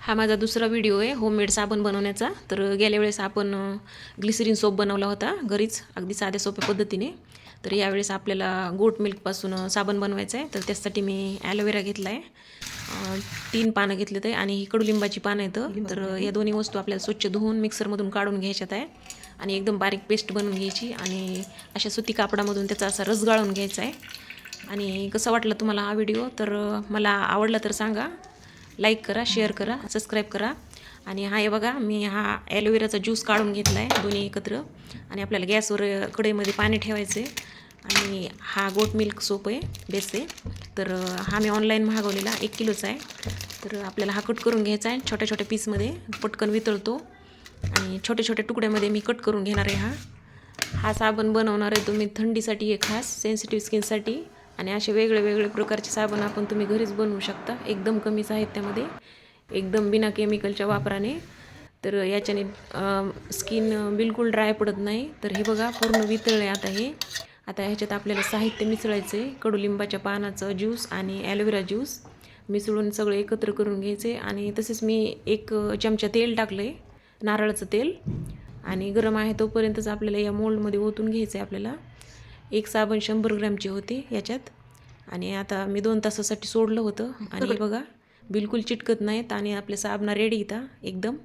हा माझा दुसरा व्हिडिओ आहे होममेड साबण बनवण्याचा. तर गेल्या वेळेस आपण ग्लिसरीन सोप बनवला होता घरीच अगदी साध्या सोप्या पद्धतीने. तर यावेळेस आपल्याला गोट मिल्कपासून साबण बनवायचं आहे. तर त्यासाठी मी ॲलोवेरा घेतला आहे, 3 पानं घेतलेत आहे आणि ही कडुलिंबाची पानं आहेत. तर या दोन्ही वस्तू आपल्याला स्वच्छ धुवून मिक्सरमधून काढून घ्यायच्यात आहे आणि एकदम बारीक पेस्ट बनवून घ्यायची आणि अशा सुती कापडामधून त्याचा असा रस गाळून घ्यायचा आहे. आणि कसं वाटलं तुम्हाला हा व्हिडिओ? तर मला आवडला तर सांगा, लाईक करा, शेअर करा, सबस्क्राईब करा. आणि हा हे बघा, मी हा ॲलोवेराचा ज्यूस काढून घेतला आहे दोन्ही एकत्र. आणि आपल्याला गॅसवर कढईमध्ये पाणी ठेवायचं आहे. आणि हा गोट मिल्क सोप आहे, बेस आहे. तर हा मी ऑनलाईन मागवलेला 1 किलोचा आहे. तर आपल्याला हा कट करून घ्यायचा आहे छोट्या छोट्या पीसमध्ये, पटकन वितळतो. आणि छोट्या छोट्या तुकड्यामध्ये मी कट करून घेणार आहे. हा साबण बनवणार आहे तुम्ही थंडीसाठी, आहे खास सेन्सिटिव्ह स्किनसाठी. आणि असे वेगळे वेगळे प्रकारचे साबण आपण तुम्ही घरीच बनवू शकता एकदम कमी साहित्यामध्ये, एकदम बिना केमिकलच्या वापराने. तर याच्याने स्किन बिलकुल ड्राय पडत नाही. तर हे बघा, पूर्ण वितळले आता हे. आता ह्याच्यात आपल्याला साहित्य मिसळायचं आहे. कडुलिंबाच्या पानाचं ज्यूस आणि ॲलोवेरा ज्यूस मिसळून सगळं एकत्र करून घ्यायचे. आणि तसेच मी 1 चमचा तेल टाकलं आहे, नारळाचं तेल. आणि गरम आहे तोपर्यंतच आपल्याला या मोल्डमध्ये ओतून घ्यायचं आहे. आपल्याला एक साबण 100 ग्रॅमचे होते याच्यात. आणि आता मी 2 तासासाठी सोडलं होतं आणि बघा बिलकुल चिटकत नाहीत आणि आपले साबणा रेडी इथं एकदम.